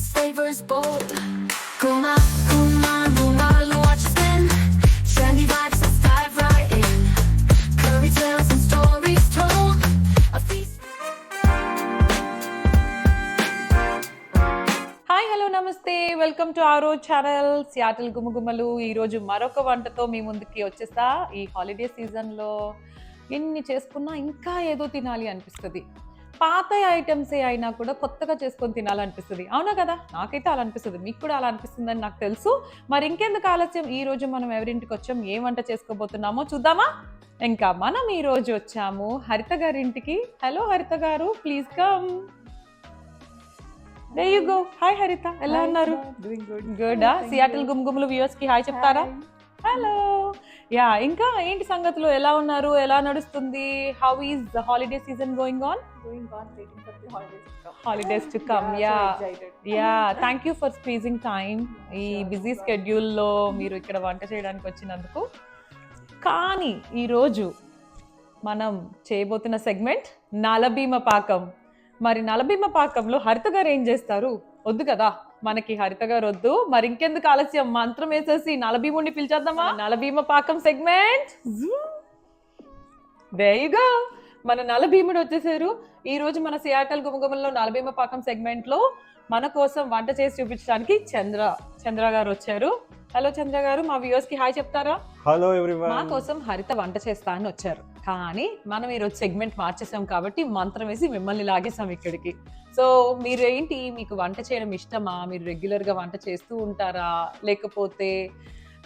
Flavors bold. Kuma, kuma, kuma, watch spin. Trendy vibes, let's dive right in. Curry tales and stories told. A feast. Hi hello నమస్తే welcome to ఆరో channel Seattle గుమగుమలు. ఈరోజు మరొక వంటతో మీ ముందుకి వచ్చేస్తా. ఈ holiday సీజన్లో ఎన్ని చేసుకున్నా ఇంకా ఏదో తినాలి అనిపిస్తుంది. పాత ఐటమ్సే అయినా కూడా కొత్తగా చేసుకొని తినాలనిపిస్తుంది, అవునా కదా? నాకైతే అలా అనిపిస్తుంది, మీకు కూడా అలా అనిపిస్తుందని నాకు తెలుసు. మరి ఇంకెందుకు ఆలస్యం, ఈ రోజు మనం ఎవరింటికి వచ్చాం, ఏం వంట చేసుకోబోతున్నామో చూద్దామా? ఇంకా మనం ఈ రోజు వచ్చాము హరిత గారింటికి. Hello Haritha garu, please come. There you go. Hi Haritha, ఎలా ఉన్నారు? Doing good. Good. Seattle Gumagumalu viewers కి హాయ్ చెప్తారా? హలో. యా, ఇంకా ఏంటి సంగతులు, ఎలా ఉన్నారు, ఎలా నడుస్తుంది? How is the holiday season going on? Going on, waiting for the holidays to come. Holidays to come. So yeah excited. Yeah, thank you for squeezing time ఈ బిజీ స్కెడ్యూల్లో మీరు ఇక్కడ వంట చేయడానికి వచ్చినందుకు. కానీ ఈరోజు మనం చేయబోతున్న సెగ్మెంట్ నలభీమ పాకం. మరి నలభీమ పాకంలో హరిత గారు ఏం చేస్తారు? వద్దు కదా మనకి, హరిత గారు వద్దు. మరి ఇంకెందుకు ఆలస్యం, మంత్రం వేసేసి నలభీముడిని పిలిచేద్దామా? నలభీమ పాకం సెగ్మెంట్. There you go. మన నలభీముడు వచ్చేసారు. ఈ రోజు మన సియాటల్ గుమగుమల్లో నలభీమ పాకం సెగ్మెంట్ లో మన కోసం వంట చేసి చూపించడానికి చంద్ర గారు వచ్చారు. హలో చంద్ర గారు, మా వ్యూవర్స్ కి హాయ్ చెప్తారా? Hello everyone. మా కోసం హరిత వంట చేస్తా అని వచ్చారు, కానీ మనం ఈరోజు సెగ్మెంట్ మార్చేసాం కాబట్టి మంత్రం వేసి మిమ్మల్ని లాగేసాం ఇక్కడికి. సో మీరు ఏంటి, మీకు వంట చేయడం ఇష్టమా? మీరు రెగ్యులర్ గా వంట చేస్తూ ఉంటారా, లేకపోతే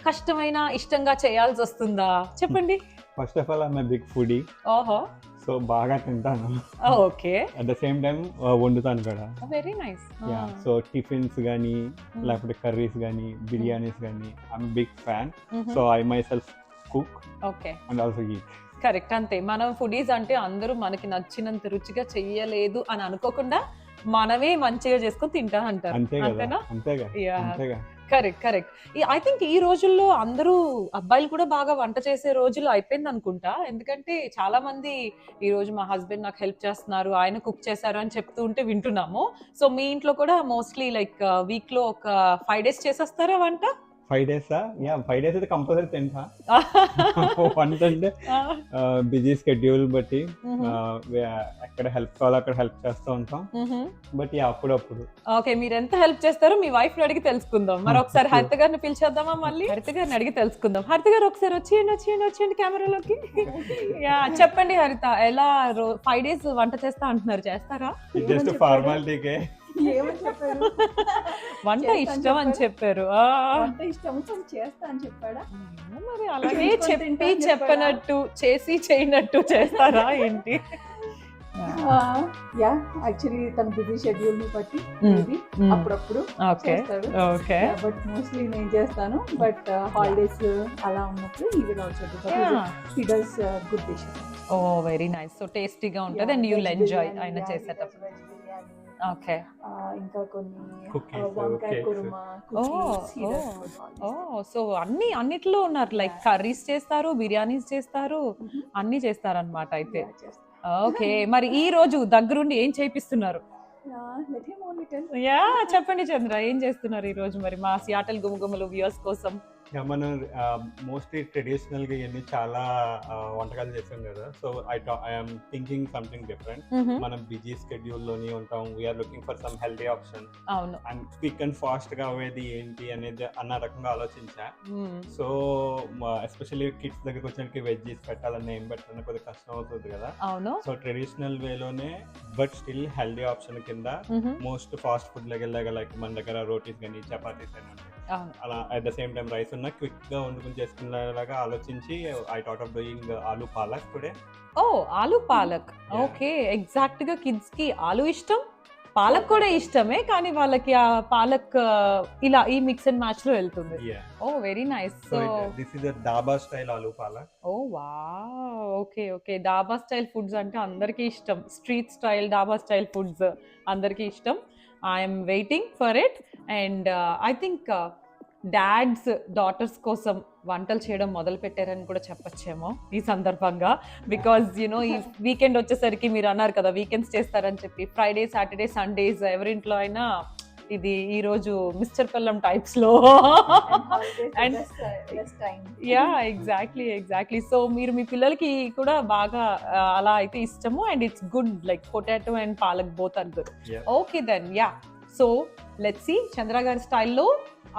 కష్టమైన ఇష్టంగా చేయాల్సి వస్తుందా? చెప్పండి. First of all I'm a big foodie. ఓహో, సో బాగా తింటాను. Okay. At the same time వండుతాను కూడా. Very nice. సో టిఫిన్స్ కానీ లేకపోతే కర్రీస్ కానీ బిర్యానీస్ కానీ I'm big fan. So I myself cook okay, and also eat. Correct. అంతే, మనం ఫుడీస్ అంటే అందరూ మనకి నచ్చినంత రుచిగా చెయ్యలేదు అని అనుకోకుండా మనమే మంచిగా చేసుకొని తింటా అంటారు, అంతే కదా, అంతేనా? అంతేగా అంతేగా. కరెక్ట్. ఐ థింక్ ఈ రోజుల్లో అందరూ అబ్బాయిలు కూడా బాగా వంట చేసే రోజులు అయిపోయింది అనుకుంటా. ఎందుకంటే చాలా మంది ఈ రోజు మా హస్బెండ్ నాకు హెల్ప్ చేస్తున్నారు, ఆయన కుక్ చేశారు అని చెప్తూ ఉంటే వింటున్నాము. సో మీ ఇంట్లో కూడా మోస్ట్లీ లైక్ వీక్ లో ఒక 5 days చేసేస్తారా వంట? 5 days? 5 days అయితే కంపల్సరీ తింటా. వంట అంటే బిజీ స్కెడ్యూల్ బట్టి ఎక్కడ హెల్ప్ కావాలో అక్కడ హెల్ప్ చేస్తూ ఉంటాం. బట్ అప్పుడప్పుడు. ఓకే, మీరు ఎంత హెల్ప్ చేస్తారో మీ వైఫ్ ని అడిగి తెలుసుకుందాం. మరి ఒకసారి హరిత గారిని పిలిచేద్దామా? మళ్ళీ హరిత గారిని అడిగి తెలుసుకుందాం. హరిత గారు ఒకసారి వచ్చేయండి కెమెరాలోకి. యా, చెప్పండి హరిత, ఎలా 5 days వంట చేస్తా అంటున్నారు, చేస్తారా? జస్ట్ ఫార్మాలిటీకే. ఏమని చెప్పారు? వంట ఇష్టం అని చెప్పారు. వంట ఇష్టం చేస్తా అని చెప్పాడా? మరి అలాగే చెప్పి చెప్పనట్టు చేసి చేయనట్టు చేస్తారా ఏంటి? యా, యాక్చువల్లీ తన బిజీ షెడ్యూల్ ని బట్టి అప్పుడప్పుడు చేస్తాడు. ఓకే, బట్ మోస్ట్లీ నేను చేస్తాను. బట్ హాలిడేస్ అలా ఉన్నప్పుడు ఈ will also he does good dishes. Oh very nice. So టేస్టీగా ఉంటుంది అండ్ యూ విల్ ఎంజాయ్ ఆయన చేసేటప్పుడు. ఓకే, ఇంకా కొన్ని Cookies, వంకాయ cakes. కుర్మా, సో అన్నిట్లో ఉన్నారు, లైక్ కర్రీస్ చేస్తారు, బిర్యానీస్ చేస్తారు, అన్ని చేస్తారన్నమాట అయితే. ఓకే, మరి ఈ రోజు దగ్గరుండి ఏం చేపిస్తున్నారు? యా, చెప్పండి చంద్ర, ఏం చేస్తున్నారు ఈ రోజు మరి మా సియాటల్ గుమగుమలు వ్యూవర్స్ కోసం? మనం మోస్ట్లీ ట్రెడిషనల్ గా ఇవన్నీ చాలా వంటకాలు చేస్తాం కదా. So I'm thinking something different. మనం బిజీ స్కెడ్యూల్ లోనే ఉంటాం, we're looking for some healthy option. అవును, అండ్ క్విక్ అండ్ ఫాస్ట్ గా అవేది ఏంటి అనేది అన్న రకంగా ఆలోచించా. సో ఎస్పెషల్లీ కిడ్స్ దగ్గరకు వచ్చడానికి వెజ్జీస్ పెట్టాలన్నా ఏం పెట్టాలన్నా కొద్దిగా కష్టం అవుతుంది కదా. అవును. సో ట్రెడిషనల్ వేలోనే బట్ స్టిల్ హెల్దీ ఆప్షన్ కింద మోస్ట్ ఫాస్ట్ ఫుడ్ లెగల్లాగా లైక్ మన దగ్గర రోటీస్ కానీ చపాతీస్ అని ఉంటాయి. అలా at the same time rice ఉన్న క్విక్ గా వండుకుని చేసుకునేలాగా ఆలోచించి I thought of doing aloo palak today. Oh, aloo palak. Okay, exact గా కిడ్స్ కి ఆలూ ఇష్టం, పాలక్ కూడా ఇష్టమే, కానీ వాళ్ళకి ఆ పాలక్ ఇలా ఈ మిక్స్ అండ్ మ్యాచ్ లో వెళ్తుంది. Oh very nice. So this is the dhaba style aloo palak. Oh wow, okay. Dhaba style foods అంటే అందరికీ ఇష్టం. Street style dhaba style foods అందరికీ ఇష్టం. I'm waiting for it. And I think dads daughters కోసం వంటలు చేయడం మొదలు పెట్టారని కూడా చెప్పొచ్చేమో ఈ సందర్భంగా. బికాజ్ యూనో ఈ వీకెండ్ వచ్చేసరికి మీరు అన్నారు కదా వీకెండ్స్ చేస్తారని చెప్పి, ఫ్రైడే సాటర్డే సండేస్ ఎవరింట్లో అయినా ఇది ఈ రోజు మిస్టర్ పెల్లం టైప్స్ లో And- best time. Yeah exactly so మీరు మీ పిల్లలకి కూడా బాగా అలా అయితే ఇష్టము and it's good like potato and palak both are good. Yeah. Okay then yeah so let's see Chandra గారి స్టైల్లో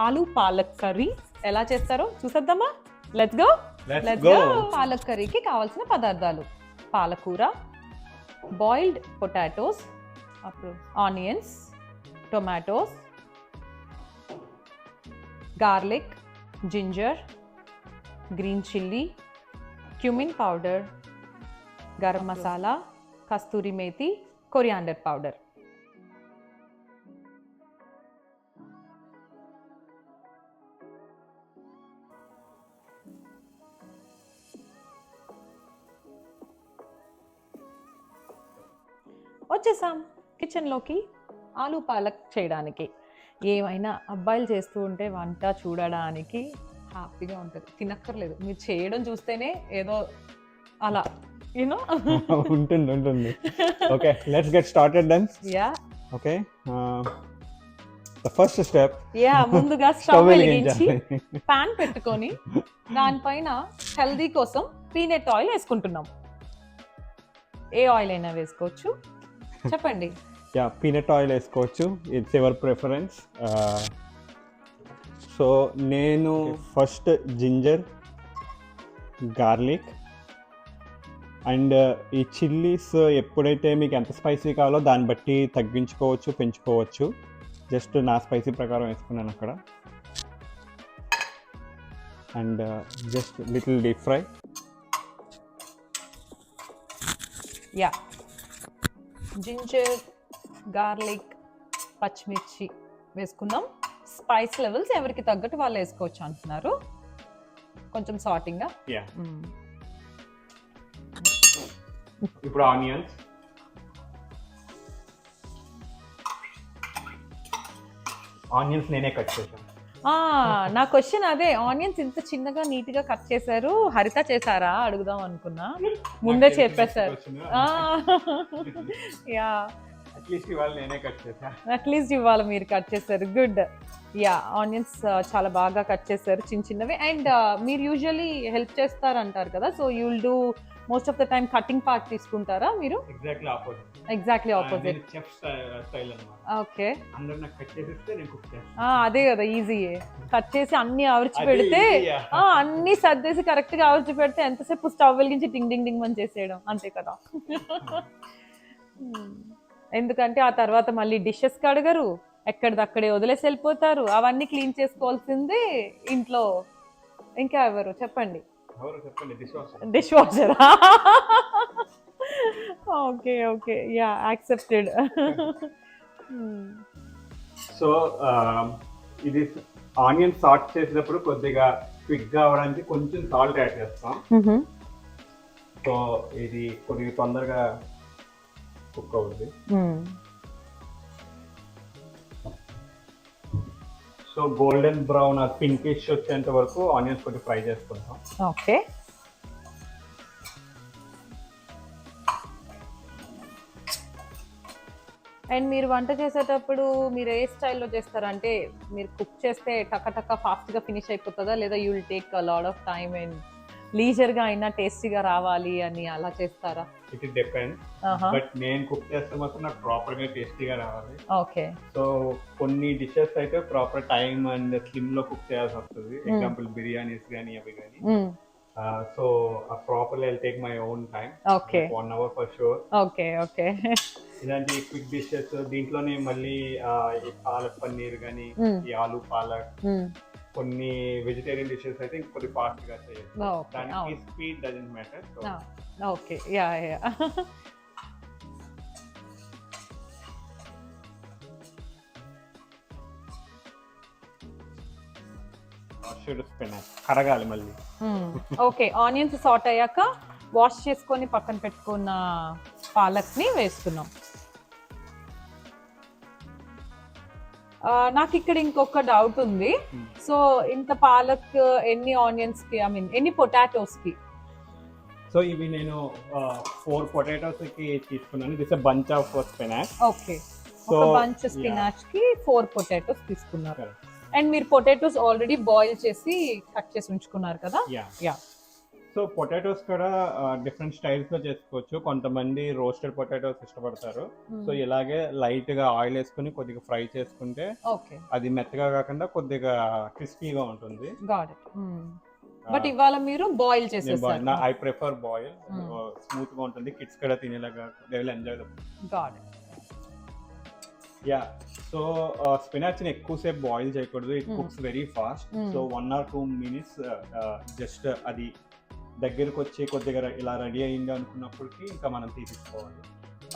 ఆలు పాలక్ కర్రీ ఎలా చేస్తారో చూసేద్దామా. Let's go. Let's go. Palak కర్రీకి కావాల్సిన పదార్థాలు: పాలకూర, బాయిల్డ్ పొటాటోస్, అప్పుడు onions, tomatoes, garlic, ginger, green chilli, cumin powder, garam masala, kasturi methi, coriander powder. వచ్చేసాం కిచెన్లోకి ఆలు పాలక్ చేయడానికి. ఏమైనా అబ్బాయిలు చేస్తూ ఉంటే వంట చూడడానికి హ్యాపీగా ఉంటుంది, తినక్కర్లేదు. మీరు చేయడం చూస్తేనే ఏదో అలా యూనో ఉంటుంది. Okay, let's get started then. Yeah okay, the first step. Yeah ముందుగా స్టవ్ వెలిగించి పాన్ పెట్టుకొని దానిపైన హెల్దీ కోసం పీనట్ ఆయిల్ వేసుకుంటున్నాం. ఏ ఆయిల్ అయినా వేసుకోవచ్చు, చెప్పండి. యా, పీనట్ ఆయిల్ వేసుకోవచ్చు, ఇట్స్ ఎవర్ ప్రిఫరెన్స్. సో నేను ఫస్ట్ జింజర్, గార్లిక్ అండ్ ఈ చిల్లీస్ ఎప్పుడైతే మీకు ఎంత స్పైసీ కావాలో దాన్ని బట్టి తగ్గించుకోవచ్చు, పెంచుకోవచ్చు. జస్ట్ నా స్పైసీ ప్రకారం వేసుకున్నాను అక్కడ. And just little deep fry. Yeah ginger, garlic, పచ్చిమిర్చి వేసుకున్నాం. స్పైస్ లెవెల్స్ ఎవరికి తగ్గట్టు వాళ్ళు వేసుకోవచ్చు అంటున్నారు. కొంచెం సాటింగ్గా. యా, ఇప్పుడు ఆనియన్స్. ఆనియన్స్ నేనే కట్ చేశాను. నా క్వశ్చన్ అదే, ఆనియన్స్ ఇంత చిన్నగా నీట్ గా కట్ చేశారు, హరిత చేశారా అడుగుదాం అనుకున్నా, ముందే చెప్పేశారు. యా అట్లీస్ట్ ఇవాళ నేనే కట్ చేశా. అట్లీస్ట్ ఇవాళ మీరు కట్ చేశారు, గుడ్. యా ఆనియన్స్ చాలా బాగా కట్ చేశారు చిన్న చిన్నవి. అండ్ మీరు యూజువల్లీ హెల్ప్ చేస్తారంటారు కదా, so you will do most of the time cutting part తీసుకుంటారా మీరు? Exactly opposite. చెఫ్ స్టైల్ అన్నమాట. ఓకే, అందరూ నాకు కట్ చేసిస్తే నేను కుక్ చేస్తాను. అదే కదా ఈజీ. కట్ చేసి అన్ని ఆవిర్చి పెడితే అన్ని సర్దేసి కరెక్ట్ గా ఆవిర్చి పెడితే ఎంతసేపు స్టవ్ వెలిగించి డింగ్ డింగ్ డింగ్ అని చేసేయడం, అంతే కదా. ఎందుకంటే ఆ తర్వాత మళ్ళీ డిషెస్ కడగరు, ఎక్కడిదక్కడే వదిలేసి వెళ్ళిపోతారు. అవన్నీ క్లీన్ చేసుకోవాల్సిందే ఇంట్లో. ఇంకా ఎవరు చెప్పండి? Dish washer. Okay okay, yeah accepted. So ఇది ఆనియన్ సాట్ చేసినప్పుడు కొద్దిగా క్విక్ గా అవడానికి కొంచెం సాల్ట్ యాడ్ చేస్తాం. సో ఇది కొద్దిగా తొందరగా కుక్ అవుతుంది. సో గోల్డెన్ బ్రౌన్ పింకిష్ వచ్చేంత వరకు ఆనియన్స్ కొద్దిగా ఫ్రై చేసుకుంటాం. ఓకే, అండ్ మీరు వంట చేసేటప్పుడు మీరు ఏ స్టైల్లో చేస్తారంటే, మీరు కుక్ చేస్తే టక్క ఫాస్ట్గా ఫినిష్ అయిపోతుందా, లేదా you will take a lot of time and లీజర్గా అయినా టేస్టీగా రావాలి అని అలా చేస్తారా? ఇట్ డిపెండ్స్, బట్ నేను కుక్ చేస్తే మాత్రం నాకు ప్రాపర్ గా టేస్టీగా రావాలి. ఓకే, సో కొన్ని డిషెస్ అయితే ప్రాపర్ టైం అండ్ స్లిమ్ లో కుక్ చేయాల్సి వస్తుంది. ఎగ్జాంపుల్ బిర్యానీస్ కానీ అవి కానీ. So properly I take my own time. Okay, 1 hour for sure. Okay okay. ఇలాంటి క్విక్ డిషెస్ దీంట్లోనే మళ్ళీ ఈ పాలక్ పన్నీర్ కానీ, ఈ ఆలు పాలక్, కొన్ని వెజిటేరియన్ డిషెస్ అయితే ఇంకొద్ది ఫాస్ట్ గా చేయొచ్చు. దానికి speed doesn't matter. Okay, yeah yeah. కడగాలి మళ్ళీ. ఓకే, ఆనియన్స్ సాట్ అయ్యాక వాష్ చేసుకొని పక్కన పెట్టుకున్న పాలక్ ని వేస్తున్నాం. నాకు ఇక్కడ ఇంకొక డౌట్ ఉంది. సో ఇంత పాలక్ ఎన్ని ఆనియన్స్ కి, ఐ మీన్ ఎన్ని పొటాటోస్ కి? సో ఇవి నేను 4 పొటాటోస్ కి తీసుకున్నాను. This bunch of spinach. Okay, so ఒక బంచ్ స్పినాచ్ కి 4 పొటాటోస్ తీసుకున్నారు. అండ్ మీరు పొటాటోస్ ఆల్రెడీ బాయిల్ చేసి కట్ చేసి ఉంచుకున్నారు కదా. యా సో పొటాటోస్ కూడా డిఫరెంట్ స్టైల్స్ లో చేసుకోవచ్చు. కొంతమంది రోస్టెడ్ పొటాటోస్ ఇష్టపడతారు. సో ఇలాగే లైట్ గా ఆయిల్ వేసుకుని కొద్దిగా ఫ్రై చేసుకుంటే ఓకే అది మెత్తగా కాకుండా కొద్దిగా క్రిస్పీగా ఉంటుంది. Got it. బట్ ఇవాళ మీరు బాయిల్ చేసేసారు. ఐ ప్రిఫర్ బాయిల్, స్మూత్ గా ఉంటుంది, కిడ్స్ కూడా తినేలాగా, they will enjoy the food. Got it. Yeah so spinach ని ఎక్కువసేపు బాయిల్ చేయకూడదు, it cooks very fast. So 1 or 2 minutes just అది దగ్గరకు వచ్చి కొద్దిగా ఇలా రెడీ అయింది అనుకున్నప్పటికి ఇంకా మనం తీసుకోవాలి.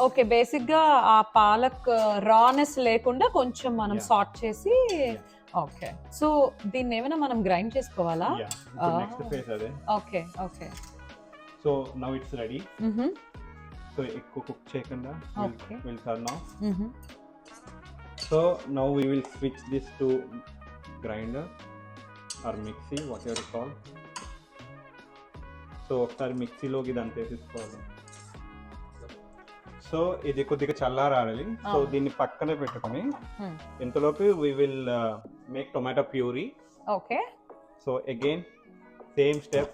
ఓకే, బేసిక్ గా ఆ పాలక్ రానెస్ లేకుండా కొంచెం మనం సార్ట్ చేసి. ఓకే, సో దీన్ని ఏమైనా మనం గ్రైండ్ చేసుకోవాలా? నెక్స్ట్ ఫేజ్ అదే. Okay okay. So now it's ready. So ఎక్కువ కుక్ చేయకుండా will turn off. So now we will switch this to grinder or mixie, whatever you call. So ఒకసారి మిక్సీలోకి ఇదంతా వేసేసుకోవాలి. సో ఇది కొద్దిగా చల్లారాలి. సో దీన్ని పక్కనే పెట్టుకొని ఇంతలోపు we will make tomato puree. Okay. So again same step,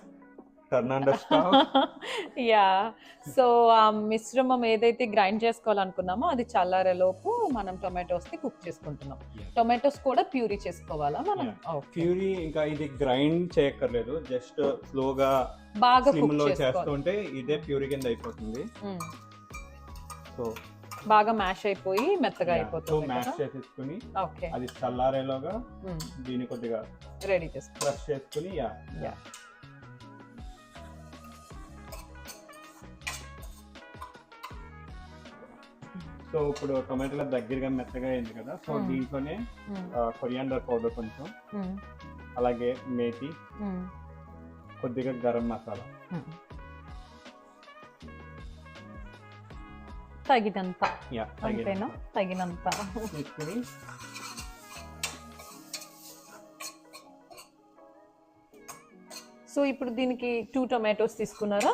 turn on the stove. Yeah, so ఆ మిశ్రమం ఏదైతే గ్రైండ్ చేసుకోవాలనుకున్నామో అది చల్లారేలోపు మనం టొమాటోస్ ని కుక్ చేసుకుంటున్నాం. టొమాటోస్ కూడా ప్యూరీ చేసుకోవాలా మనం? ప్యూరీ ఇంకా ఇది గ్రైండ్ చేయక్కర్లేదు, జస్ట్ స్లోగా బాగా స్లిమ్ లో చేస్తుంటే ఇదే ప్యూరీ కింద అయిపోతుంది. సో బాగా మ్యాష్ అయిపోయి మెత్తగా అయిపోతుంది. మ్యాష్ చేసేసుకుని ఓకే, అది చల్లారేలోగా దీన్ని కొద్దిగా రెడీ చేసుకో క్రష్ చేసుకుని. యా సో ఇప్పుడు టొమాటోల దగ్గరగా మెత్తగా అయింది కదా. సో దీంట్లోనే కొరియాండర్ పౌడర్ కొంచెం, అలాగే మేతి, కొద్దిగా గరం మసాలా తగినంత. అంతేనా? తగినంత తీసుకుని సో ఇప్పుడు దీనికి 2 టొమాటోస్ తీసుకున్నారా?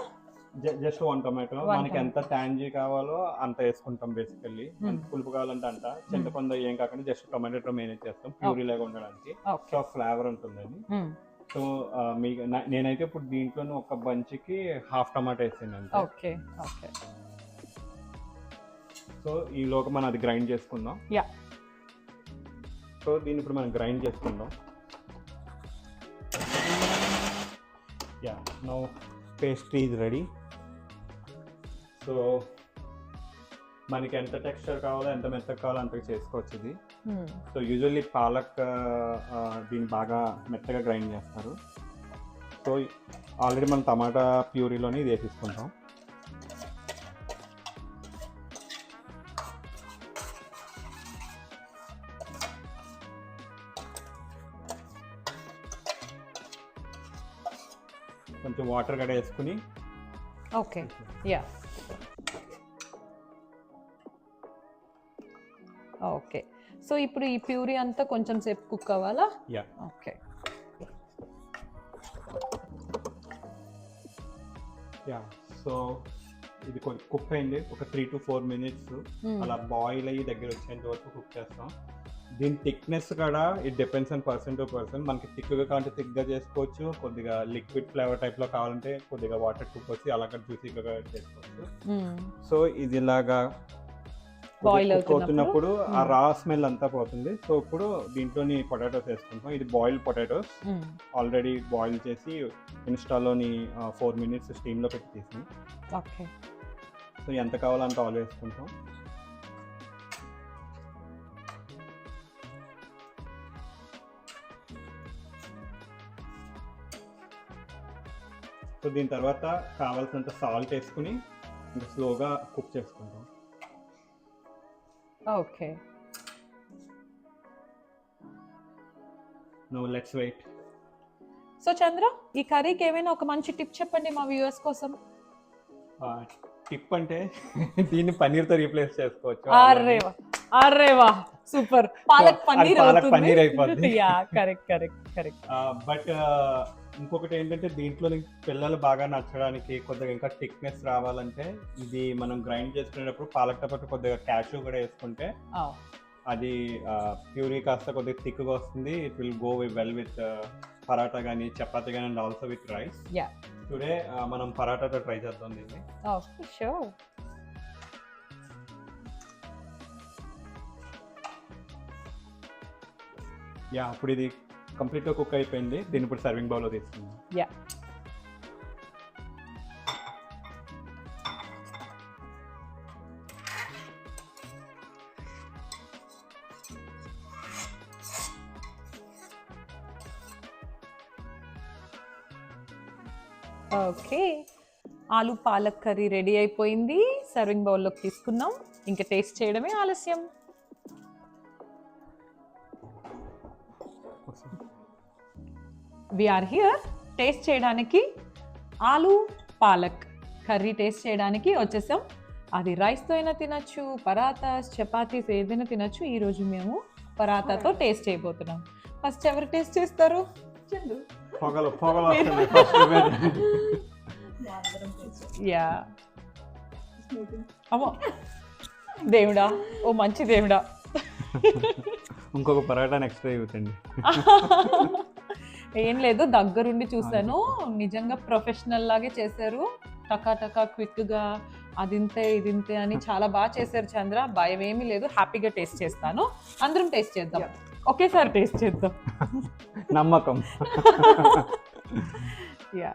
Just 1 tomato. మనకి ఎంత టాంజీ కావాలో అంత వేసుకుంటాం బేసికల్లీ. పులుపు కావాలంటే అంత, చింతపండు ఏం కాకుండా జస్ట్ టొమాటో మేనేజ్ చేస్తాం ప్యూరీ లాగా ఉండడానికి. సో ఫ్లేవర్ ఉంటుందని. సో నేనైతే ఇప్పుడు దీంట్లోనే ఒక బంచ్కి 1/2 టమాటా వేసాను. Okay okay. సో ఈలోగా మనం అది గ్రైండ్ చేసుకుందాం. యా, సో దీన్ని ఇప్పుడు మనం గ్రైండ్ చేసుకుందాం. Yeah, now pastry is ready. So మనకి ఎంత టెక్స్చర్ కావాలో, ఎంత మెత్తగా కావాలో అంతగా చేసుకోవచ్చు ఇది. సో యూజువల్లీ పాలక్ దీన్ని బాగా మెత్తగా గ్రైండ్ చేస్తారు. సో ఆల్రెడీ మనం టమాటా ప్యూరీలోనే ఇది వేసేసుకుంటాం. కొంచెం వాటర్ కూడా వేసుకుని. ఓకే. Yeah, okay. సో ఇప్పుడు ఈ ప్యూరీ అంతా కొంచెం సేపు కుక్ అవ్వాలా? యా. ఓకే. యా, సో ఇది కొంచెం కుక్ అయింది. ఒక 3 to 4 minutes అలా బాయిల్ అయ్యి దగ్గర వచ్చేంత వరకు కుక్ చేస్తాం. దీని థిక్నెస్ కూడా it depends on person to person. మనకి థిక్గా కావాలంటే థిక్గా చేసుకోవచ్చు, కొద్దిగా లిక్విడ్ ఫ్లేవర్ టైప్లో కావాలంటే కొద్దిగా వాటర్ కుక్ వచ్చి అలాగే జ్యూసీగా చేసుకోవచ్చు. సో ఇది ఇలాగా బాయిల్ అవుతున్నప్పుడు ఆ రా స్మెల్ అంతా పోతుంది. సో ఇప్పుడు దీంట్లోని పొటాటోస్ వేసుకుంటాం. ఇది బాయిల్డ్ పొటాటోస్ ఆల్రెడీ బాయిల్ చేసి ఇన్స్టాలోని 4 minutes స్టీమ్లో పెట్టి తీసి. ఓకే. సో ఎంత కావాలో అంత ఆయిల్ వేసుకుంటాం. సో దీని తర్వాత కావాల్సినంత సాల్ట్ వేసుకుని ఇంకా స్లోగా కుక్ చేసుకుంటాం. Okay. Now let's wait. So Chandra, ఈ కర్రీకి ఏమైనా ఒక మంచి టిప్ చెప్పండి మా వ్యూవర్స్ కోసం. టిప్ అంటే దీన్ని పన్నీర్తో రీప్లేస్ చేసుకోవచ్చు. అరేవా సూపర్. పాలక్ పన్నీర్ అయిపోతుంది. Yeah, correct correct correct. But ఇంకొకటి ఏంటంటే దీంట్లో పిల్లలు బాగా నచ్చడానికి కొద్దిగా ఇంకా థిక్నెస్ రావాలంటే ఇది మనం గ్రైండ్ చేసుకునేటప్పుడు పాలకతో పాటు కొద్దిగా క్యాష్యూ కూడా వేసుకుంటే అది ప్యూరీ కాస్త కొద్దిగా థిక్గా వస్తుంది. It will go well with paratha కానీ చపాతీ కానీ and also with rice. Today మనం పరాటాతో ట్రై చేద్దాం దీన్ని. అప్పుడు ఇది కంప్లీట్గా కుక్ అయిపోయింది. దీన్ని ఇప్పుడు సర్వింగ్ బౌల్లో తీసుకుందాం. ఓకే, ఆలు పాలక్ కర్రీ రెడీ అయిపోయింది. సర్వింగ్ బౌల్లోకి తీసుకున్నాం. ఇంకా టేస్ట్ చేయడమే ఆలస్యం. వీఆర్ హియర్ టేస్ట్ చేయడానికి. ఆలు పాలక్ కర్రీ టేస్ట్ చేయడానికి వచ్చేసాం. అది రైస్తో అయినా తినచ్చు, పరాతాస్ చపాతీస్ ఏదైనా తినచ్చు. ఈరోజు మేము పరాతాతో టేస్ట్ చేయబోతున్నాం. ఫస్ట్ ఎవరు టేస్ట్ చేస్తారు? యా, అమ్మో దేవుడా, ఓ మంచి దేవుడా. ఇంకొక పరాటా నెక్స్ట్ ఇవ్వండి. ఏం లేదు, దగ్గరుండి చూసాను. నిజంగా ప్రొఫెషనల్ లాగే చేశారు. టకా క్విక్గా అదింతే ఇదింతే అని చాలా బాగా చేశారు చంద్ర. భయం ఏమీ లేదు, హ్యాపీగా టేస్ట్ చేస్తాను. అందరం టేస్ట్ చేద్దాం, ఒకేసారి టేస్ట్ చేద్దాం. నమ్మకం. Yeah,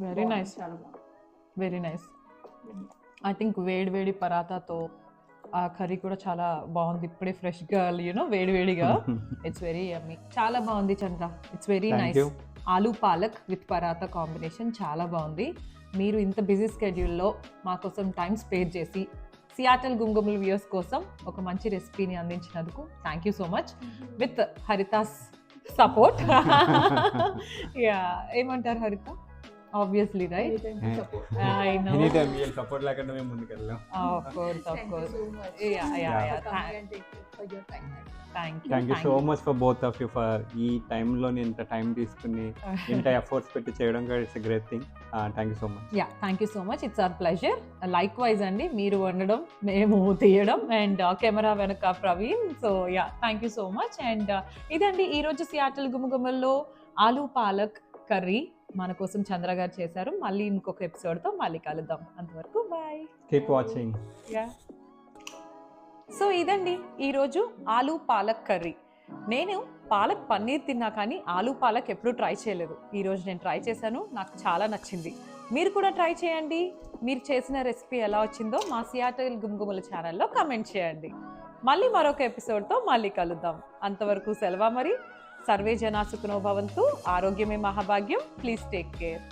very nice, very nice. I think వేడి పరాతాతో ఆ కర్రీ కూడా చాలా బాగుంది. ఇప్పుడే ఫ్రెష్గా వేడిగా. ఇట్స్ వెరీ యమ్మీ. చాలా బాగుంది చంద్ర, ఇట్స్ వెరీ నైస్. ఆలు పాలక్ విత్ పరాతా కాంబినేషన్ చాలా బాగుంది. మీరు ఇంత బిజీ స్కెడ్యూల్లో మా కోసం టైం స్పేర్ చేసి సియాటల్ గుమగుమల వ్యూయర్స్ కోసం ఒక మంచి రెసిపీని అందించినందుకు thank you so much. With Haritha's support. Yeah, ఏమంటారు Haritha? Obviously, right? I know. Anytime we'll support లేకుండా మేము ముందుకు వెళ్ళాం. Of course. Thank you so much for both of you for ఈ టైంలో ఇంత టైం తీసుకుని ఇంత ఎఫర్ట్స్ పెట్టి చేయడం కూడా it's a great thing. Thank you so much. Yeah, thank you so much. It's our pleasure. Like wise అండి, మీరు వండడం మేము తీయడం అండ్ కెమెరా వెనక Praveen. So yeah, thank you so much. And ఇదండి ఈరోజు సియాటల్ గుమగుమల్లో ఆలు పాలక్ కర్రీ మన కోసం చంద్ర గారు చేశారు. మళ్ళీ ఇంకొక ఎపిసోడ్తో మళ్ళీ కలుద్దాం. అంతవరకు bye, keep watching. Yeah, so ఇదండి ఈరోజు ఆలు పాలక్ కర్రీ. నేను పాలక్ పన్నీర్ తిన్నా కానీ ఆలు పాలక్ ఎప్పుడూ ట్రై చేయలేదు. ఈరోజు నేను ట్రై చేశాను, నాకు చాలా నచ్చింది. మీరు కూడా ట్రై చేయండి. మీరు చేసిన రెసిపీ ఎలా వచ్చిందో మా సియాటల్ గుమగుమల ఛానల్లో కమెంట్ చేయండి. మళ్ళీ మరొక ఎపిసోడ్తో మళ్ళీ కలుద్దాం. అంతవరకు సెలవా మరి. సర్వే జనా సుఖినో భవంతు. ఆరోగ్యమే మహాభాగ్యం. Please take care.